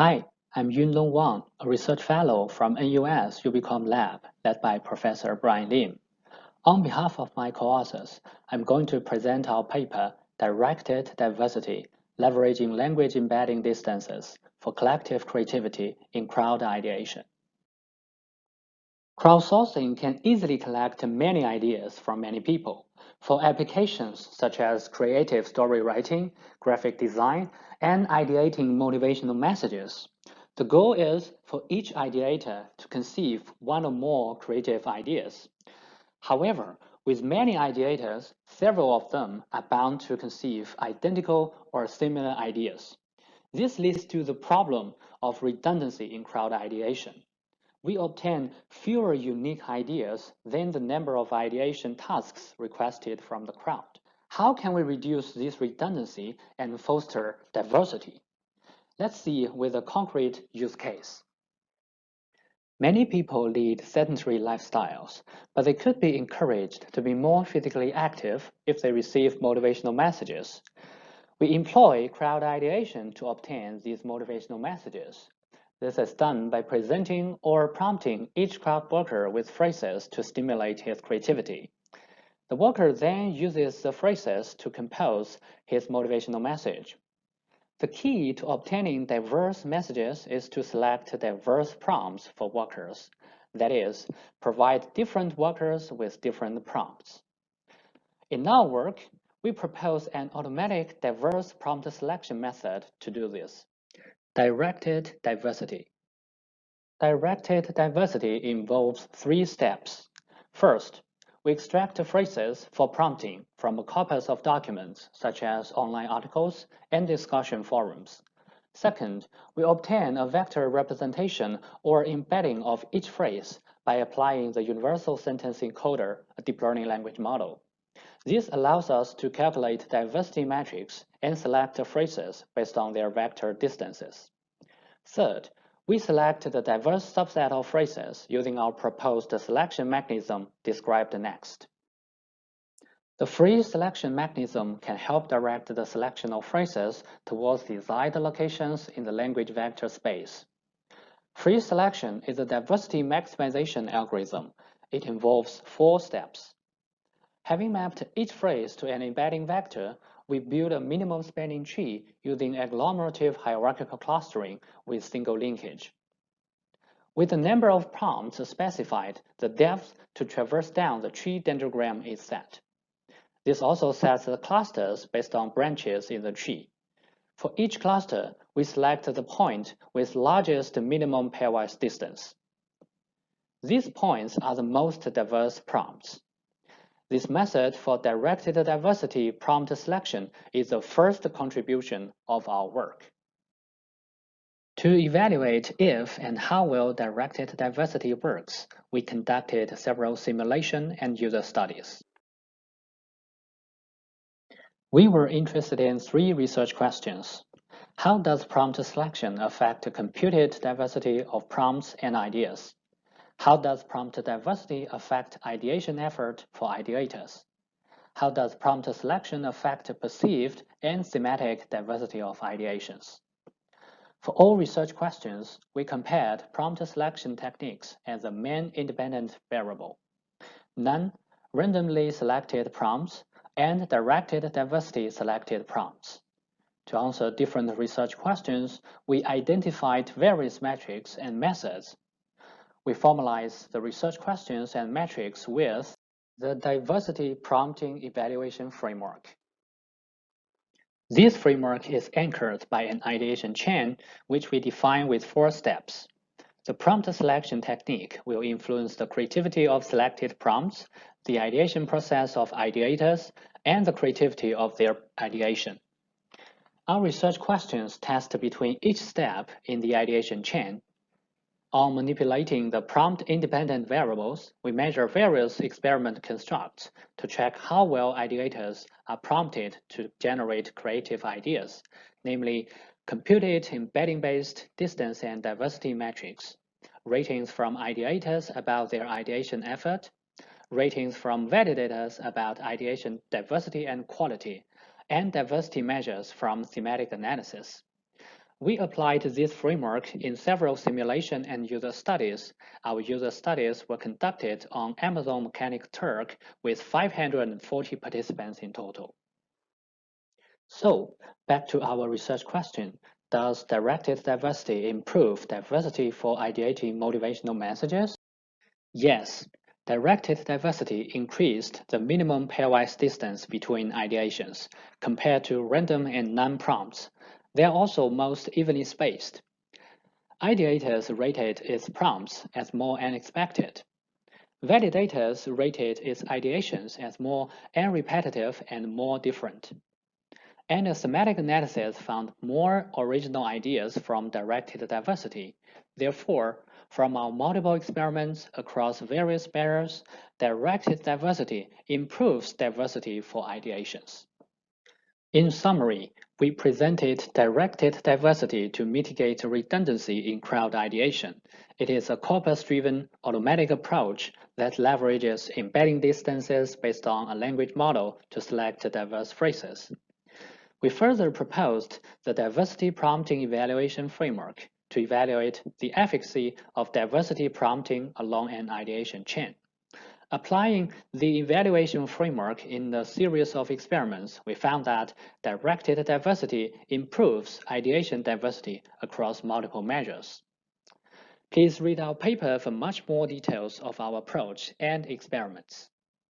Hi, I'm Yunlong Wang, a research fellow from NUS Ubicom Lab led by Professor Brian Lim. On behalf of my co-authors, I'm going to present our paper, Directed Diversity, Leveraging Language Embedding Distances for Collective Creativity in Crowd Ideation. Crowdsourcing can easily collect many ideas from many people for applications such as creative story writing, graphic design, and ideating motivational messages. The goal is for each ideator to conceive one or more creative ideas. However, with many ideators, several of them are bound to conceive identical or similar ideas. This leads to the problem of redundancy in crowd ideation. We obtain fewer unique ideas than the number of ideation tasks requested from the crowd. How can we reduce this redundancy and foster diversity? Let's see with a concrete use case. Many people lead sedentary lifestyles, but they could be encouraged to be more physically active if they receive motivational messages. We employ crowd ideation to obtain these motivational messages. This is done by presenting or prompting each crowd worker with phrases to stimulate his creativity. The worker then uses the phrases to compose his motivational message. The key to obtaining diverse messages is to select diverse prompts for workers. That is, provide different workers with different prompts. In our work, we propose an automatic diverse prompt selection method to do this. Directed diversity. Directed diversity involves three steps. First, we extract phrases for prompting from a corpus of documents, such as online articles and discussion forums. Second, we obtain a vector representation or embedding of each phrase by applying the universal sentence encoder, a deep learning language model. This allows us to calculate diversity metrics and select phrases based on their vector distances. Third, we select the diverse subset of phrases using our proposed selection mechanism described next. The free selection mechanism can help direct the selection of phrases towards desired locations in the language vector space. Free selection is a diversity maximization algorithm. It involves 4 steps. Having mapped each phrase to an embedding vector, we build a minimum spanning tree using agglomerative hierarchical clustering with single linkage. With the number of prompts specified, the depth to traverse down the tree dendrogram is set. This also sets the clusters based on branches in the tree. For each cluster, we select the point with largest minimum pairwise distance. These points are the most diverse prompts. This method for directed diversity prompt selection is the first contribution of our work. To evaluate if and how well directed diversity works, we conducted several simulation and user studies. We were interested in 3 research questions. How does prompt selection affect computed diversity of prompts and ideas? How does prompt diversity affect ideation effort for ideators? How does prompt selection affect perceived and thematic diversity of ideations? For all research questions, we compared prompt selection techniques as the main independent variable, non-randomly selected prompts, and directed diversity selected prompts. To answer different research questions, we identified various metrics and methods. We formalized the research questions and metrics with the Diversity Prompting Evaluation Framework. This framework is anchored by an ideation chain, which we define with 4 steps. The prompt selection technique will influence the creativity of selected prompts, the ideation process of ideators, and the creativity of their ideation. Our research questions test between each step in the ideation chain. On manipulating the prompt-independent variables, we measure various experiment constructs to check how well ideators are prompted to generate creative ideas, namely computed embedding-based distance and diversity metrics, ratings from ideators about their ideation effort, ratings from validators about ideation diversity and quality, and diversity measures from thematic analysis. We applied this framework in several simulation and user studies. Our user studies were conducted on Amazon Mechanic Turk with 540 participants in total. So, back to our research question. Does directed diversity improve diversity for ideating motivational messages? Yes, directed diversity increased the minimum pairwise distance between ideations compared to random and non-prompts. They are also most evenly spaced. Ideators rated its prompts as more unexpected. Validators rated its ideations as more unrepetitive and more different. And a thematic analysis found more original ideas from directed diversity. Therefore, from our multiple experiments across various barriers, directed diversity improves diversity for ideations. In summary, we presented directed diversity to mitigate redundancy in crowd ideation. It is a corpus-driven automatic approach that leverages embedding distances based on a language model to select diverse phrases. We further proposed the diversity prompting evaluation framework to evaluate the efficacy of diversity prompting along an ideation chain. Applying the evaluation framework in a series of experiments, we found that directed diversity improves ideation diversity across multiple measures. Please read our paper for much more details of our approach and experiments.